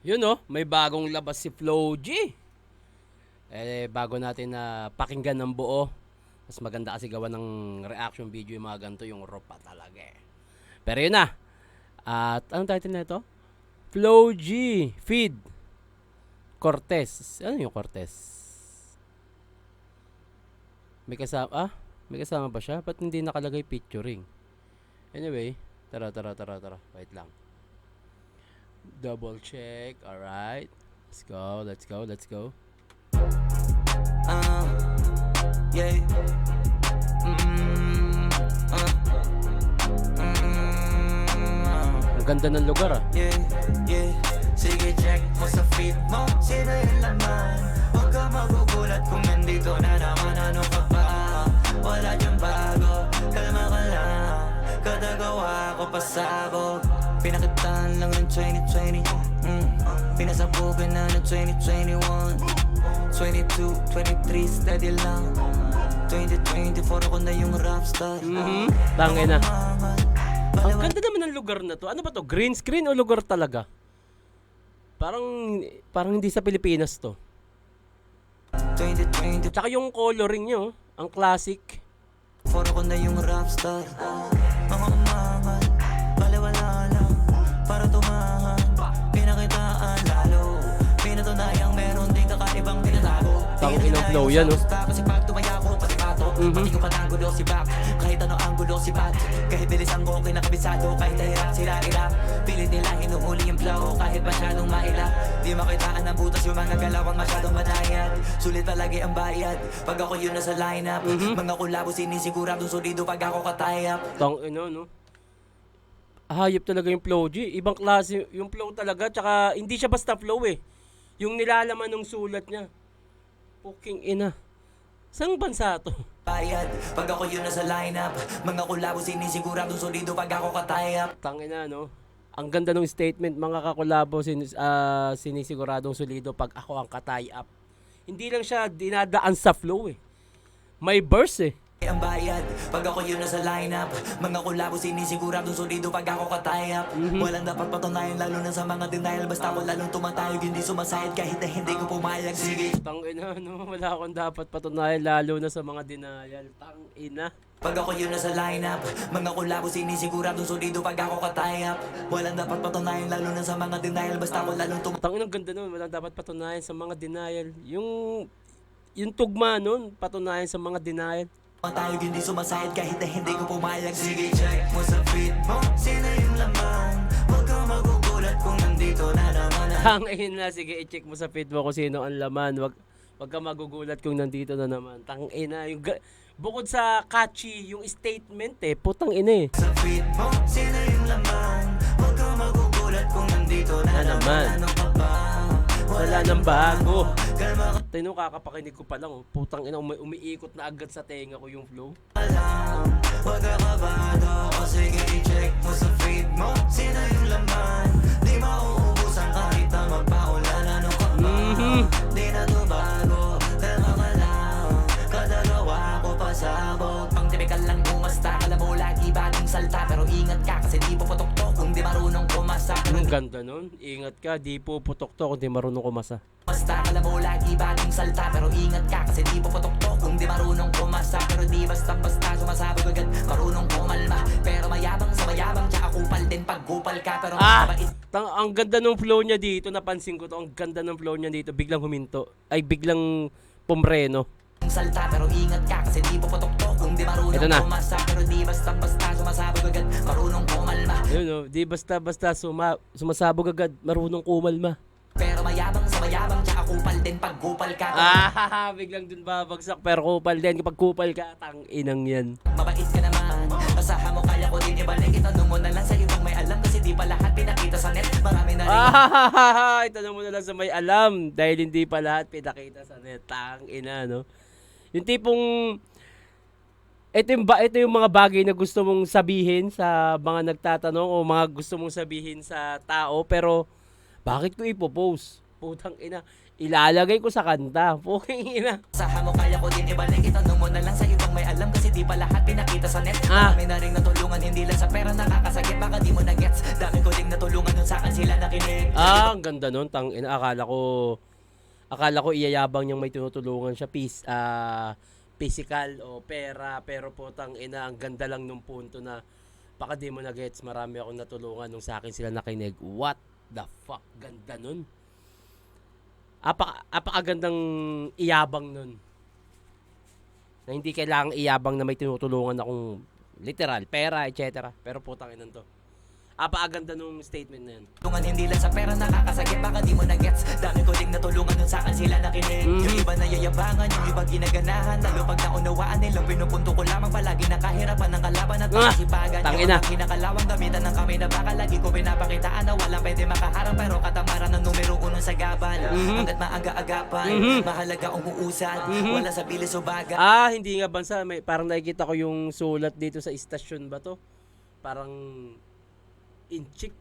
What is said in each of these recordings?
Yun oh, may bagong labas si Flo G. Bago natin na pakinggan ng buo, mas maganda kasi gawa ng reaction video yung mga ganito, yung raw pa talaga eh. Pero yun na. At anong title na ito? Flo G Feed Cortez. Ano yung Cortez? May kasama, may kasama ba siya? Ba't hindi nakalagay featuring? Anyway, tara. Wait lang. Double check. Alright. Let's go. Yeah. Ang ganda ng lugar ah. Yeah. Sige, check mo sa feed mo. Sino yung laman? Huwag ka magugulat kung nandito na naman. Ano ka ba? Wala diyang bago. Kalma ka lang. Kadagawa ko pasabog. Pinakitaan lang ng 2020. Pinasabugan na ng 2021. 22, 23, steady lang. 2024 ako na yung rapstar. Tangin na. Ang ganda naman ng lugar na to. Ano ba to? Green screen o lugar talaga? Parang hindi sa Pilipinas to. 2020, Tsaka yung coloring nyo, ang classic. for ako na yung rapstar. Mga umangat, baliwala lang. Para tumahan, pinakitaan lalo. Pinatunayang meron din kakaibang pinatago. Tangin ng flow yan, no? Kasi pag tumaya ko, pati pato. Pati ko pananggulo si Bak. Kahit ano ang gulo si Pat. Kahit bilisan ko, kinakabisado. Kahit nahirap sila ilap. Pilit nila inuuli yung flow. Kahit masyadong mailap. Di makitaan ng butas yung mga galawang masyadong madayat. Sulit palagi ang bayad. Pag ako yun nasa lineup. Mga kulabo sinisiguradong solido pag ako katayap. Tangin na, no? Hayop talaga yung flow G. Ibang klase yung flow talaga. Tsaka hindi siya basta flow eh. Yung nilalaman ng sulat niya. Puking ina. Saan bansa to? Bayad, pag ako yun nasa lineup. Mga kulabo sinisiguradong solido pag ako katayap. Tangin na, no? Ang ganda ng statement, mga kakolabo, sinisiguradong solido pag ako ang katay-up. Hindi lang siya dinadaan sa flow eh. May verse eh. Ang bayad, pag ako yun nasa lineup. Mga kulabo sinisiguradong solido pag ako katayap. Walang dapat patunayan lalo na sa mga denial. Basta ako lalong tumatayog, hindi sumasayad kahit na hindi ko pumayag. Sige. Tangina, no? Wala akong dapat patunayan lalo na sa mga denial. Tangina. Pag ako yun nasa lineup. Mga kulabo sinisiguradong solido pag ako katayap. Walang dapat patunayan lalo na sa mga denial. Basta ako lalong Tangina, ang ganda nun. Wala dapat patunayan sa mga denial. Yung tugma nun, patunayan sa mga denial. tumatayog, hindi sumasayad kahit na hindi ko pumayag. Sige, check mo sa feed mo. Sino yung laman? Huwag kang magugulat kung nandito na naman. Tangina, sige, i-check mo sa feed mo kung sino ang laman. Wag ka magugulat kung nandito na naman. Tangina, bukod sa catchy, yung statement eh, putang ina eh. Sa feed mo, sino yung laman? Huwag kang magugulat kung nandito na naman. Ano ka ba? Wala nang bago. Kalma ka Tino, kakapakinig ko pa lang, oh. Putang ina, umiikot na agad sa tenga ko yung flow. lang. Huwag ka kabado. O sige, i-check mo sa feed mo. Sino yung laman? Di mauubusan kahit na magpaulan. Ano ka ba? Di na to bago. Kalma ka lang. Kadagawa ko pasabog. Pang tipikal lang bumasta. Alam mo lagi bagong salta. Pero ingat ka kasi di puputok-tok kung di marunong kumasa. Ang ganda nun. Ingat ka, di puputok to kung di marunong kumasa. Basta alam mo lagi bagong salta. Pero ingat ka kasi di puputok-tok kung di marunong kumasa. Pero di basta-basta sumasabog agad. Marunong kumalma. Pero mayabang sa mayabang. Tsaka kupal din pag kupal ka. Pero mabait Ang ganda ng flow niya dito, napansin ko to. Ang ganda ng flow niya dito, biglang huminto. Ay, biglang pumreno. salta. Pero ingat ka kasi di puputok-tok kung di marunong Ito na. kumasa. Pero di basta-basta sumasabog agad. Marunong kumalma. Yun, no? Di basta-basta sumasabog agad, marunong kumalma. Pero mayabang sa mayabang. Tsaka kupal din pag kupal ka. Biglang dun babagsak, pero kupal din. Kapag kupal ka, tang-inang yan. Mabait ka naman. Asahan mo kaya ko din ibalik. Itanong mo na lang sa ibang may alam. Kasi di pa lahat pinakita sa net. Marami na rin Itanong mo na lang sa may alam, dahil hindi pa lahat pinakita sa net. Tang-ina, no? Yung tipong, ito yung mga bagay na gusto mong sabihin sa mga nagtatanong o mga gusto mong sabihin sa tao, pero bakit ko ipopost? putang ina. Ilalagay ko sa kanta. Puking ina. Saha mo kaya ko din ibalik. Itanong mo na lang sa ibang may alam. Kasi di pa lahat pinakita sa net. Marami na rin natulungan, hindi lang sa pera nakakasakit. Baka di mo na gets. Dami ko ding natulungan nun sa akin sila nakinig. Ang ganda nun, tang ina. Akala ko iyayabang niyang may tinutulungan siya. Physical o pera. Pero putang ina, ang ganda lang nung punto na baka di mo na gets. Marami akong natulungan nung sa akin sila nakinig. What the fuck? Ganda nun. Apakagandang iyabang nun. Na hindi kailangang iyabang na may tinutulungan akong literal, pera, etc. Pero putang inan to. Apakaganda nung statement na yun. Tulungan hindi lang sa pera nakakasakit. Baka di mo na gets. Dami ko ding natulungan nun sa akin sila nakinig. Yung iba na yayabangan, yung iba ginaganahan. Lalo pag naunawaan nilang pinupunto ko lamang. Palagi nakahirapan ng kalaban at pakasipagan. Tangina. Yung kinakalawang gamitan ng kamay na baka lagi ko pinapakitaan na walang pwede makaharang. Pero katamaran ng numero uno sa gabal. Hanggat maaga-agapan, mahalaga umuusad. Wala sa bilis o baga. Hindi nga bansa. Parang nakikita ko yung sulat dito sa istasyon ba to? Parang inchik.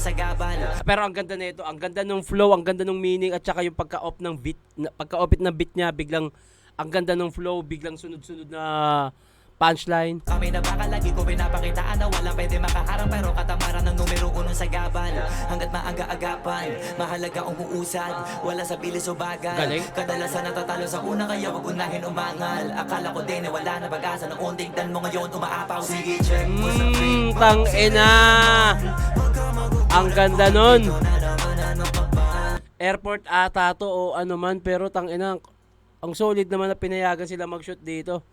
Sa gabal. Pero ang ganda nito, ang ganda ng flow, ang ganda ng meaning at saka yung pagka-off ng beat, pagka-offit ng beat niya, biglang ang ganda ng flow, biglang sunod-sunod na punchline. Kami na baka lagi ko pinapakitaan na walang pwede makaharang. Pero katamaran ng numero uno sa gabal. Hanggat maaga-agapan, mahalaga umuusad. Wala sa bilis o bagal. Galing. Kadalasan natatalo sa una kaya wag unahin umangal. Akala ko din na wala na pag-asa ng unting dan mo ngayon umaapaw. Sige check mo sa feed mo. Tang ina. Ang ganda nun. Airport ata to o ano man, pero tang ina, ang solid naman na pinayagan sila mag-shoot dito.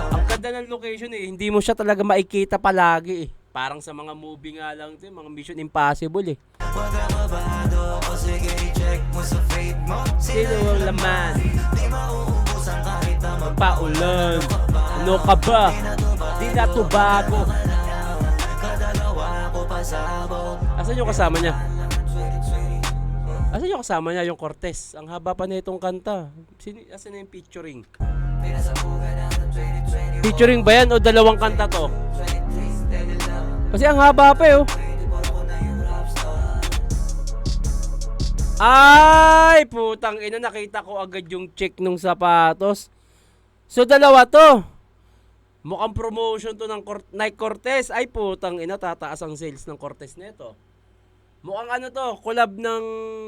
Ang ganda ng location eh, hindi mo siya talaga makikita palagi eh. Parang sa mga movie nga lang ito, mga Mission Impossible eh. Wag ka mabado o sige check mo sa feed mo. Sino ang laman? Di mauubusan kahit na Paulan. Ano ka ba? Di na to bago. Kadalawa ko pasabog. Asan yung kasama niya? Asan yung kasama niya? Yung Cortez. Ang haba pa na itong kanta. Asan na yung featuring? Featuring ba yan o dalawang kanta to? Kasi ang haba pa eh oh. Ay, putang ina, nakita ko agad yung check nung sapatos. So dalawa to. Mukhang promotion to ng Nike Cortez. Ay, putang ina, tataas ang sales ng Cortez nito. Mukhang ano to, collab ng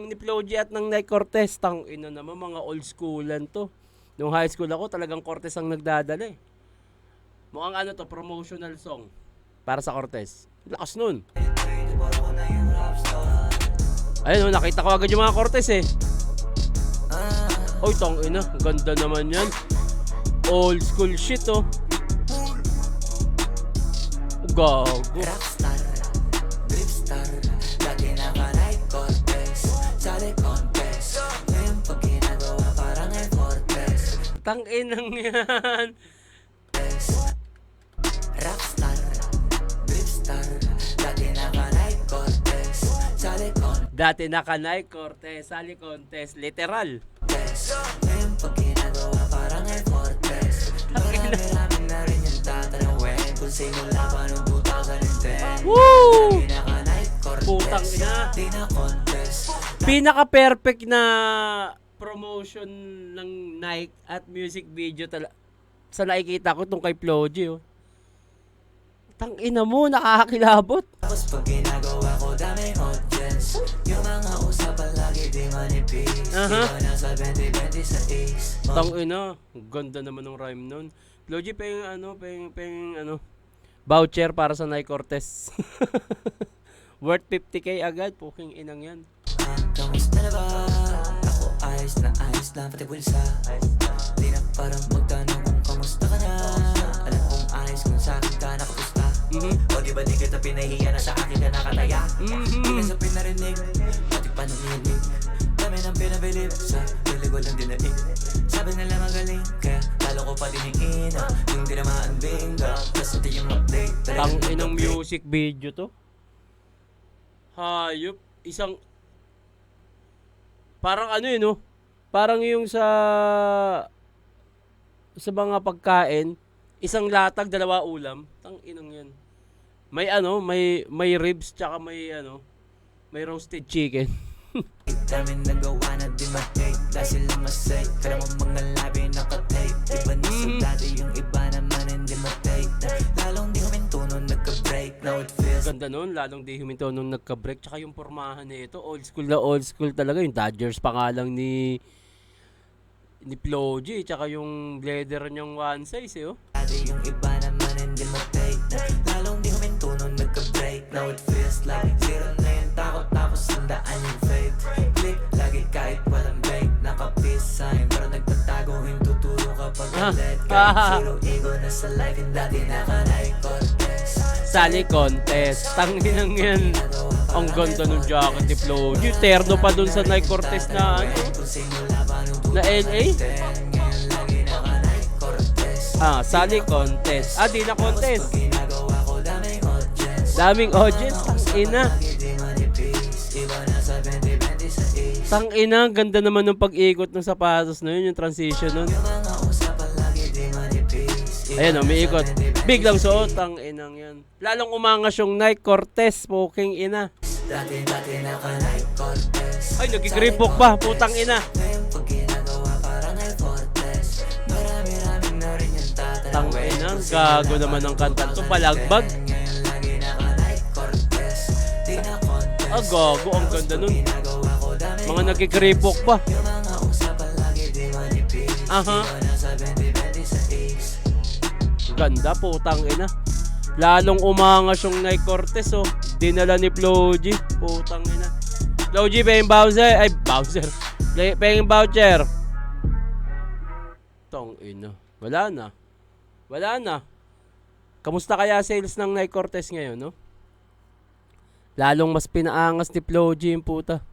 ni Floji at ng Nike Cortez. Tang ina naman, mga old schoolan to. Nung high school ako, talagang Cortez ang nagdadala eh. Mukhang ano to, promotional song para sa Cortez. Lakas nun. Ayun, nakita ko agad yung mga Cortez eh. Oy, tang ina, ganda naman yan. Old school shit oh. Gago. Rockstar, dripstar, lagi naka-Nike Cortez. Sali contest, ngayon pag ginagawa parang Air Fortress. Tang inang yan. Rockstar, dripstar, lagi naka-Nike Cortez. Sali contest, Dati naka-Nike Cortez, sali contest, literal. ngayon pag ginagawa parang Air Fortress. Marami-rami na rin yung tatanawin kung simula pa noong 2010. Woo! Lagi naka-Nike Putang Cortez, ina. di na contest. Pinaka-perfect na promotion ng Nike at music video sa nakikita ko tong kay Floji oh. Tang ina mo, nakakakilabot. Tapos pag ginagawa ko daming audience. Yung mga usapan lagi di manipis. Aha. Iba na sa 2026. Tang ina, ganda naman ng rhyme nun. Floji, peng voucher para sa Nike Cortez. Worth 50k agad, puking inang yan. Kamusta na ba? Ako ayos na pati bulsa. Di na parang magtanong kung kamusta ka na. Alam kong ayos kung sa akin ka nakapusta. O di ba di kita pinahiya na sa akin ka nakataya? Di ka sa pinarinig, pati pananinig. Dami nang pinabilib sa pilig walang dinaig. Sabi nila magaling, kaya lalo ko pa dinigin. Yung di naman bingo, tas ito yung update. Tang inang music video to. Hayop, isang parang ano yun no? Parang yung sa mga pagkain, isang latag, dalawa ulam. Tang inang yan. May may ribs tsaka may May roasted chicken. Daming nagawa na di ma-take dahil sila masay. Kaya mo mga labi naka-tape. Iba na sa dati, yung iba naman hindi ma-take na. Lalong di huminto nung nagka-break. Now it feels Ganda nun, lalong di huminto nung nagka-break. Tsaka yung pormahan nito, old school na old school talaga. Yung Dodgers pa nga lang ni Flo G. Tsaka yung leather niyang one size eh, oh. dati, yung iba naman hindi ma-take na. Lalong di huminto nung nagka-break. Now it feels like zero na yung takot tapos sandaan yung faith. Click lagi kahit walang break. Naka-peace sign pero nagtatago yung tuturo kapag let kahit zero ego na sa life. Yung dati naka-like contest. Sally contest. Tanginang yan. Ang ganda ng jacket ni Flo G. Terno pa dun sa Nike Cortez na ano. Na LA? Sally contest. Di na contest. Daming audience. Tangina. Tangina. Ganda naman ng pag-ikot ng sapatos na yun. Yung transition nun. Ayan o, may ikot. Biglang suot. Tanginang yan. Lalong umangas yung Nike Cortez. Poking ina. Ay, nagkikripok pa. Putang ina. Tangina. Gago naman ng kanta. Ito palagbag. Gago. Ang ganda nun. Mga nagkikripok pa. Ganda, putang ina. Lalong umangas yung Nike Cortez, oh. Dinala ni Flo G. Putang ina. Flo G, paying voucher. Ay, voucher. Paying voucher. Tong ina. Wala na. Wala na. Kamusta kaya sales ng Nike Cortez ngayon, no? Lalong mas pinaangas ni Flo G yung puta.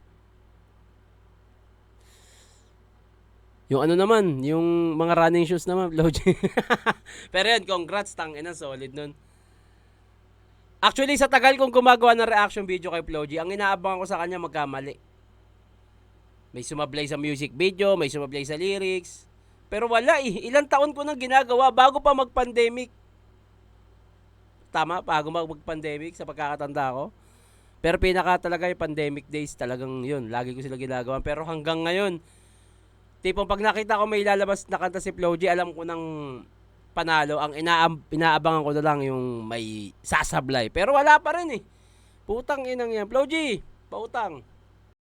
Yung ano naman, yung mga running shoes naman, Flo G. Pero yun, congrats, tangina, solid nun. Actually, sa tagal kong gumagawa ng reaction video kay Flo G, ang inaabangan ko sa kanya magkamali. May sumablay sa music video, may sumablay sa lyrics. Pero wala eh, ilang taon ko nang ginagawa bago pa mag-pandemic. Tama, bago mag-pandemic sa pagkakatanda ko. Pero pinaka talaga yung pandemic days, talagang yun, lagi ko sila ginagawa. Pero hanggang ngayon, tipong pag nakita ko may lalabas na kanta si Flo G, alam ko nang panalo. Ang inaabangan ko na lang yung may sasablay. Pero wala pa rin eh. Putang inang yan. Flo G, pautang.